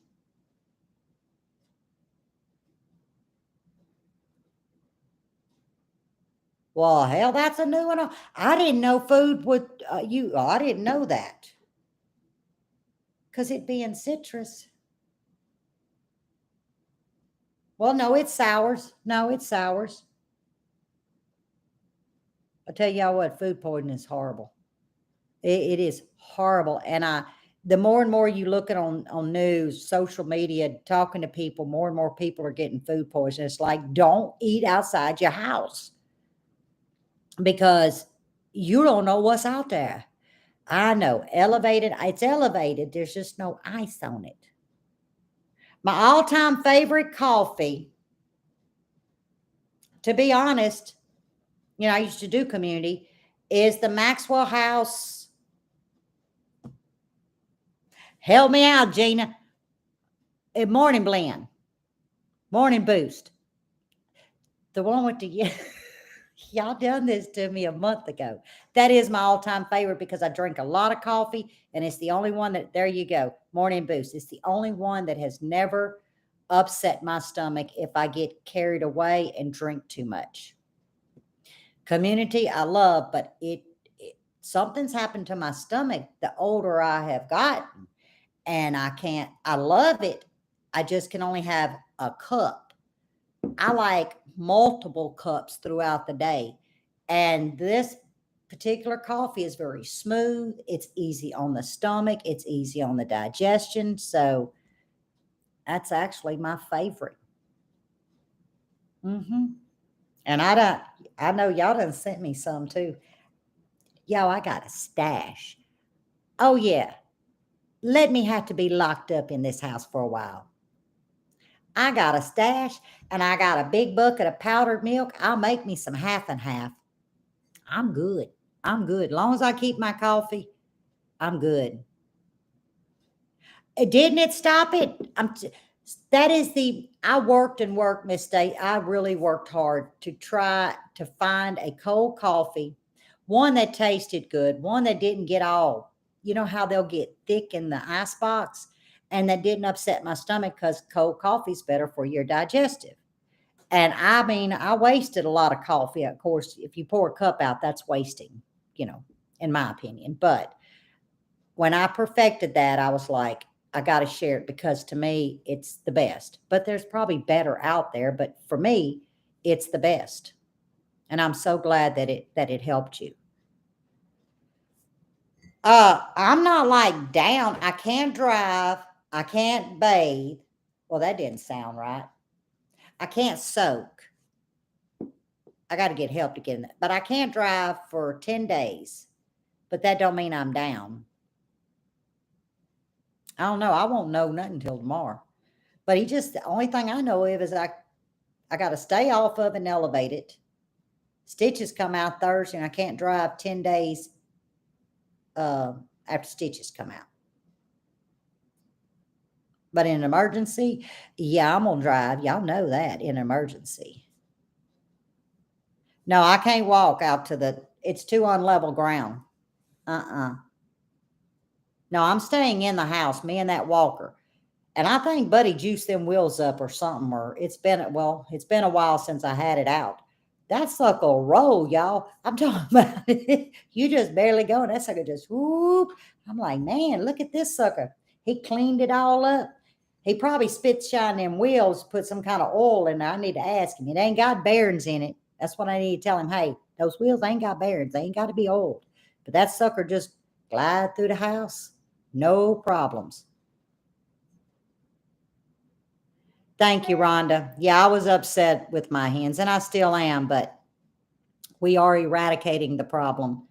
Well, hell, that's a new one. I didn't know food would, I didn't know that. Because it being citrus. Well, no, it sours. No, it sours. I tell y'all what, food poisoning is horrible. It is horrible. And the more and more you look at on news, social media, talking to people, more and more people are getting food poisoning. It's like, don't eat outside your house because you don't know what's out there. I know, elevated, it's elevated. There's just no ice on it. My all-time favorite coffee, to be honest, I used to do community, is the Maxwell House. Help me out, Gina. Morning blend, morning boost. The one with the y'all done this to me a month ago. That is my all-time favorite because I drink a lot of coffee, and it's the only one that, there you go, morning boost. It's the only one that has never upset my stomach if I get carried away and drink too much. Community I love, but something's happened to my stomach the older I have gotten, and I love it. I just can only have a cup. I like multiple cups throughout the day. And this particular coffee is very smooth. It's easy on the stomach. It's easy on the digestion. So that's actually my favorite. And I know y'all done sent me some too. Yo, I got a stash. Oh yeah. Let me have to be locked up in this house for a while. I got a stash and I got a big bucket of powdered milk. I'll make me some half and half. I'm good. I'm good. As long as I keep my coffee, I'm good. Didn't it stop it? I worked and worked, Miss State. I really worked hard to try to find a cold coffee, one that tasted good, one that didn't get all, you know how they'll get thick in the ice box, and that didn't upset my stomach because cold coffee is better for your digestive. And I mean, I wasted a lot of coffee. Of course, if you pour a cup out, that's wasting, in my opinion. But when I perfected that, I was like, I got to share it because to me, it's the best. But there's probably better out there. But for me, it's the best. And I'm so glad that it helped you. I'm not like down. I can't drive. I can't bathe. Well, that didn't sound right. I can't soak. I got to get help to get in that. But I can't drive for 10 days. But that don't mean I'm down. I don't know. I won't know nothing until tomorrow. But the only thing I know of is I got to stay off of and elevate it. Stitches come out Thursday, and I can't drive 10 days after stitches come out. But in an emergency, yeah, I'm going to drive. Y'all know that in an emergency. No, I can't walk out it's too on level ground. No, I'm staying in the house, me and that walker. And I think Buddy juiced them wheels up or something, or it's been a while since I had it out. That sucker will roll, y'all. I'm talking about it. You just barely go, and that sucker just whoop. I'm like, man, look at this sucker. He cleaned it all up. He probably spit shine them wheels, put some kind of oil in there. I need to ask him. It ain't got bearings in it. That's what I need to tell him. Hey, those wheels ain't got bearings. They ain't got to be oiled. But that sucker just glide through the house. No problems. Thank you, Rhonda. Yeah, I was upset with my hens, and I still am, but we are eradicating the problem.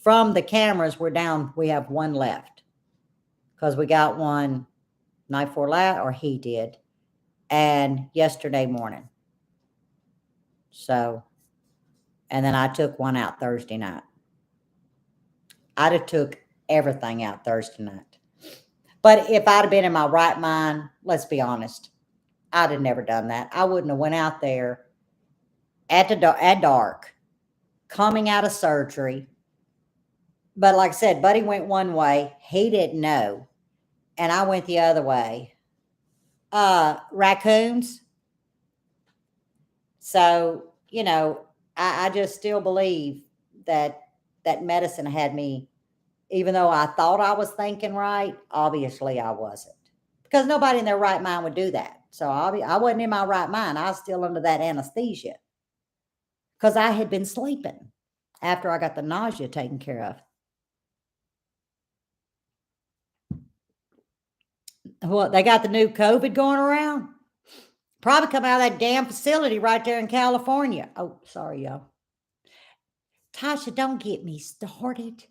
From the cameras, we're down, we have one left because we got one night before last, or he did, and yesterday morning. So, and then I took one out Thursday night. I'd have took everything out Thursday night. But if I'd have been in my right mind, let's be honest, I'd have never done that. I wouldn't have went out there at dark, coming out of surgery. But like I said, Buddy went one way. He didn't know, and I went the other way. Raccoons. So I just still believe that that medicine had me. Even though I thought I was thinking right, obviously I wasn't, because nobody in their right mind would do that. So I wasn't in my right mind. I was still under that anesthesia because I had been sleeping after I got the nausea taken care of. What, they got the new COVID going around? Probably come out of that damn facility right there in California. Oh, sorry, y'all. Tasha, don't get me started.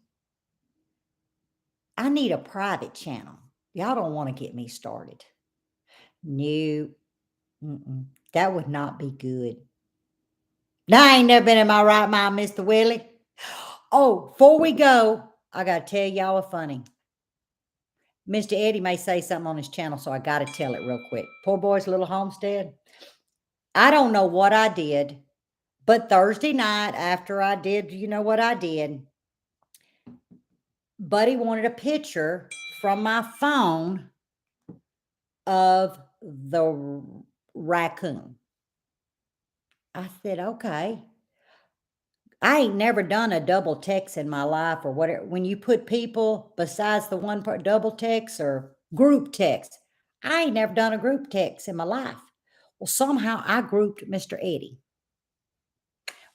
I need a private channel. Y'all don't want to get me started. No, that would not be good. Now, I ain't never been in my right mind, Mr. Willie. Oh, before we go, I got to tell y'all a funny. Mr. Eddie may say something on his channel, so I got to tell it real quick. Poor boy's little homestead. I don't know what I did, but Thursday night after I did, you know what I did? Buddy wanted a picture from my phone of the raccoon. I said, okay. I ain't never done a double text in my life or whatever. When you put people besides the one part double text or group text, I ain't never done a group text in my life. Well, somehow I grouped Mr. Eddie.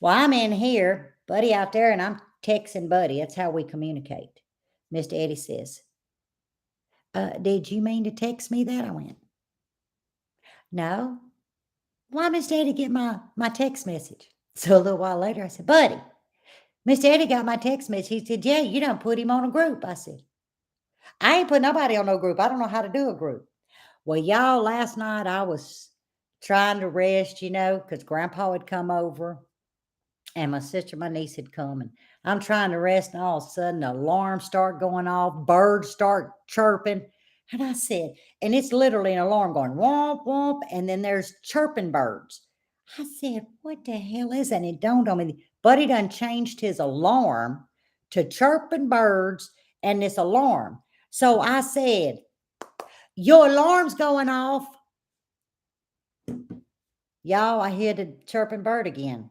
Well, I'm in here, Buddy out there, and I'm texting Buddy. That's how we communicate. Mr. Eddie says, did you mean to text me that? I went, no. Why, Mr. Eddie, get my text message? So a little while later, I said, Buddy, Mr. Eddie got my text message. He said, yeah, you done put him on a group. I said, I ain't put nobody on no group. I don't know how to do a group. Well, y'all, last night I was trying to rest, because Grandpa had come over and my sister, my niece had come, and I'm trying to rest, and all of a sudden the alarms start going off, birds start chirping. And I said, and it's literally an alarm going womp womp, and then there's chirping birds. I said, what the hell is that? And it dawned on me, Buddy done changed his alarm to chirping birds and this alarm. So I said, your alarm's going off. Y'all, I hear the chirping bird again.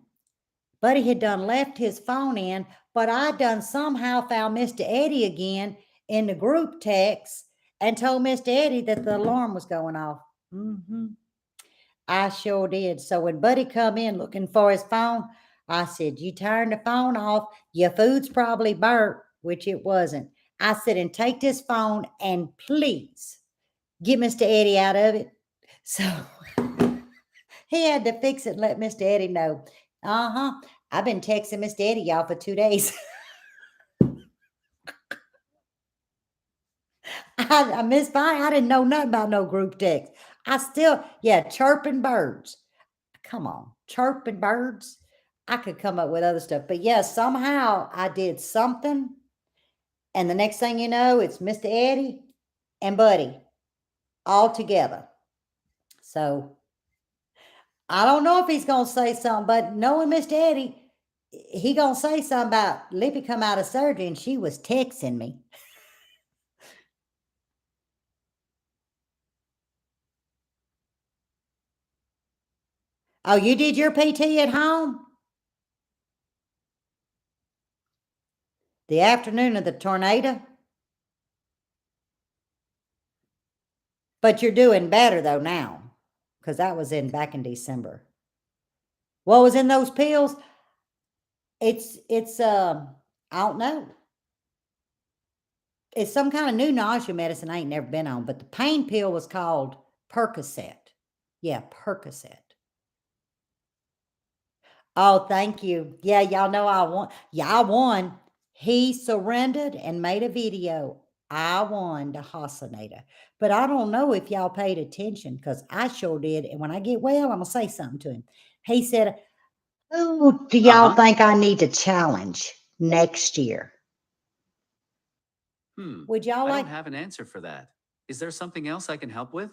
Buddy had done left his phone in, but I done somehow found Mr. Eddie again in the group text and told Mr. Eddie that the alarm was going off. I sure did. So when Buddy come in looking for his phone, I said, you turn the phone off. Your food's probably burnt, which it wasn't. I said, and take this phone and please get Mr. Eddie out of it. So he had to fix it and let Mr. Eddie know. I've been texting Mr. Eddie, y'all, for 2 days. I Miss Bonnie, I didn't know nothing about no group text. Chirping birds. Come on, chirping birds. I could come up with other stuff, but somehow I did something, and the next thing you know, it's Mr. Eddie and Buddy all together. So I don't know if he's gonna say something, but knowing Mr. Eddie, he gonna say something about Lippy come out of surgery and she was texting me. Oh, you did your PT at home? The afternoon of the tornado? But you're doing better though now, because that was back in December. What was in those pills? It's I don't know. It's some kind of new nausea medicine I ain't never been on, but the pain pill was called Percocet. Yeah, Percocet. Oh, thank you. Yeah, y'all know I won. Yeah, I won. He surrendered and made a video. I won the Hasanator. But I don't know if y'all paid attention, because I sure did. And when I get well, I'm going to say something to him. He said, who do y'all think I need to challenge next year? Would y'all I like? don't have an answer for that. Is there something else I can help with?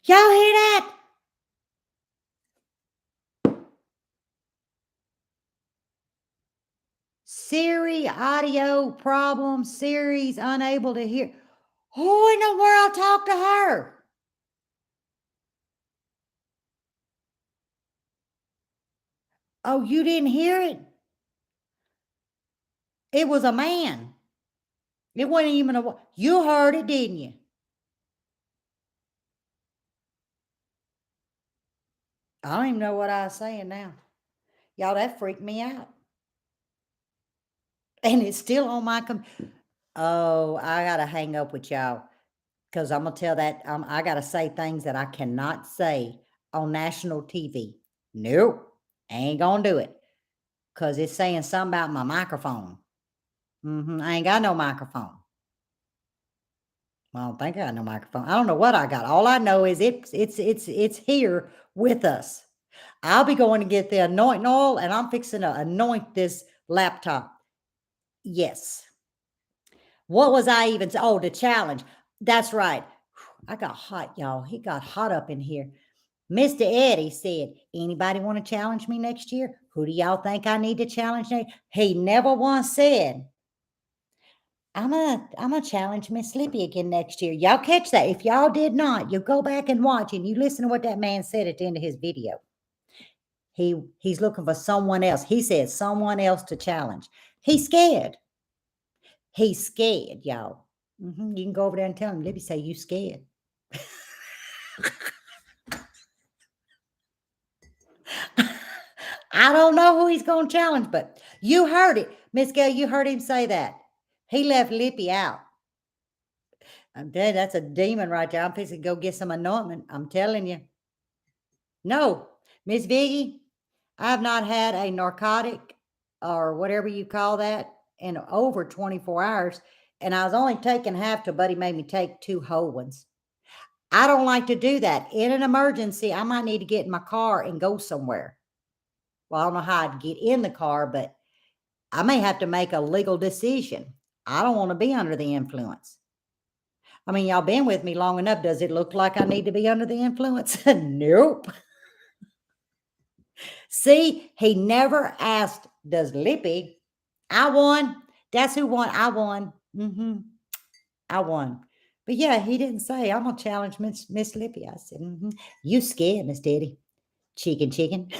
Y'all hear that? Siri audio problem, Siri's unable to hear. Who in the world talked to her? Oh, you didn't hear it? It was a man. It wasn't even a. You heard it, didn't you? I don't even know what I was saying now. Y'all, that freaked me out. And it's still on my Oh, I gotta hang up with y'all because I'm gonna tell that I gotta say things that I cannot say on national TV. Nope, ain't gonna do it because it's saying something about my microphone. I ain't got no microphone. Well, I don't think I got no microphone. I don't know what I got. All I know is it's here with us. I'll be going to get the anointing oil and I'm fixing to anoint this laptop. Yes. What was I even? Oh, the challenge. That's right. I got hot, y'all. He got hot up in here. Mr. Eddie said, anybody want to challenge me next year? Who do y'all think I need to challenge next? He never once said, I'm gonna challenge Miss Lippy again next year. Y'all catch that. If y'all did not, you go back and watch and you listen to what that man said at the end of his video. He's looking for someone else. He said someone else to challenge. He's scared. He's scared, y'all. You can go over there and tell him, Lippy say you scared. I don't know who he's going to challenge, but you heard it. Miss Gail, you heard him say that. He left Lippy out. I'm telling you, that's a demon right there. I'm fixing to go get some anointment. I'm telling you. No, Miss Viggy, I've not had a narcotic or whatever you call that in over 24 hours. And I was only taking half till Buddy made me take 2 whole ones. I don't like to do that. In an emergency, I might need to get in my car and go somewhere. Well, I don't know how I'd get in the car, but I may have to make a legal decision. I don't want to be under the influence. I mean, y'all been with me long enough. Does it look like I need to be under the influence? Nope. See, he never asked, does Lippy? I won. That's who won. I won. I won. But yeah, he didn't say, I'm going to challenge Miss Lippy. I said, you scared, Miss Daddy. Chicken.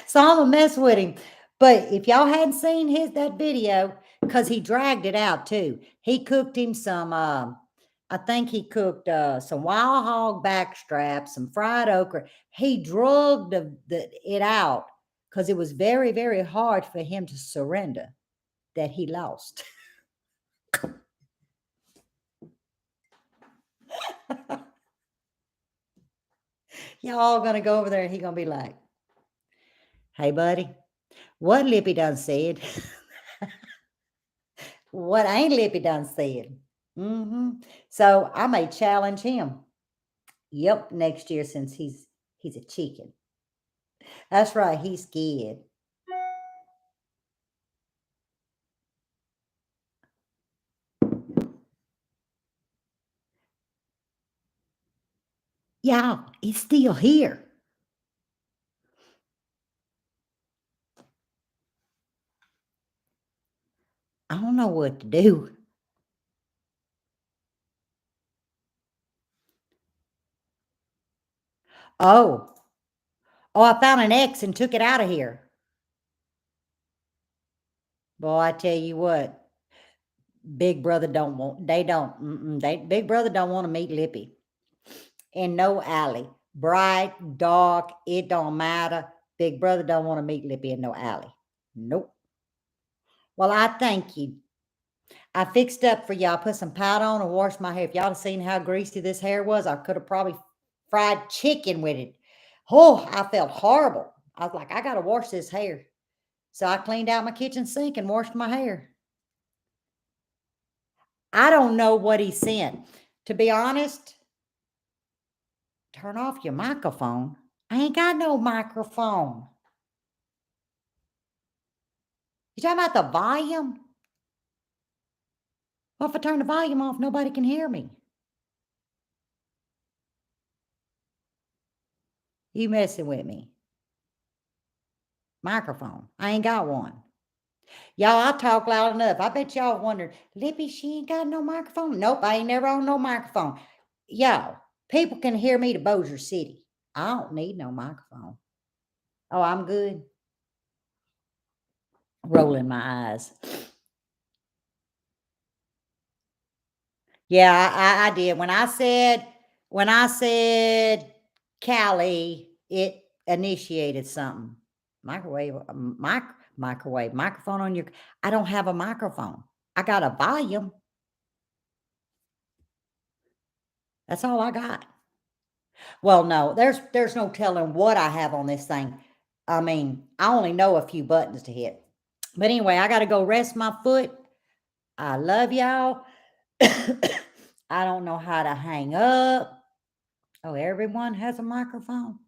So I'm gonna mess with him. But if y'all hadn't seen that video, because he dragged it out too. He cooked him some I think he cooked some wild hog backstrap, some fried okra. He drugged it out because it was very, very hard for him to surrender that he lost. Y'all gonna go over there and he gonna be like, hey buddy, what Lippy done said? What ain't Lippy done said? So I may challenge him. Yep, next year since he's a chicken. That's right, he's scared. Yeah, he's still here. I don't know what to do. Oh, I found an X and took it out of here. Boy, I tell you what, Big Brother don't want. They don't. Big Brother don't want to meet Lippy in no alley. Bright, dark, it don't matter. Big Brother don't want to meet Lippy in no alley. Nope. Well, I thank you. I fixed up for y'all, put some powder on and washed my hair. If y'all had seen how greasy this hair was, I could have probably fried chicken with it. Oh, I felt horrible. I was like, I got to wash this hair. So I cleaned out my kitchen sink and washed my hair. I don't know what he sent. To be honest, turn off your microphone. I ain't got no microphone. You talking about the volume? Well, if I turn the volume off, nobody can hear me. You messing with me. Microphone. I ain't got one. Y'all, I talk loud enough. I bet y'all wondered, Lippy, she ain't got no microphone. Nope, I ain't never on no microphone. Y'all, people can hear me to Bossier City. I don't need no microphone. Oh, I'm good. Rolling my eyes. Yeah, I did. When I said Callie, it initiated something. Microwave, microphone on your. I don't have a microphone. I got a volume. That's all I got. Well, no, there's no telling what I have on this thing. I mean, I only know a few buttons to hit. But anyway, I got to go rest my foot. I love y'all. I don't know how to hang up. Oh, everyone has a microphone?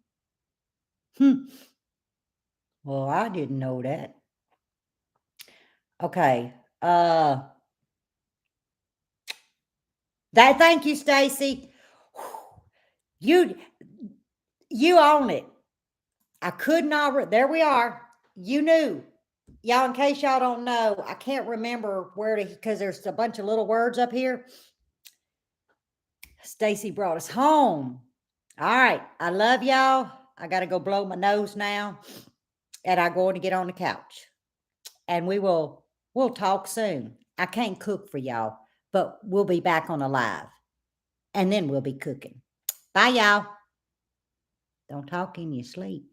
Well, I didn't know that. Okay. Thank you, Stacy. You own it. I could not there we are. You knew. Y'all, in case y'all don't know, I can't remember where to because there's a bunch of little words up here. Stacy brought us home. All right. I love y'all. I got to go blow my nose now. And I'm going to get on the couch. And we'll talk soon. I can't cook for y'all, but we'll be back on the live. And then we'll be cooking. Bye, y'all. Don't talk in your sleep.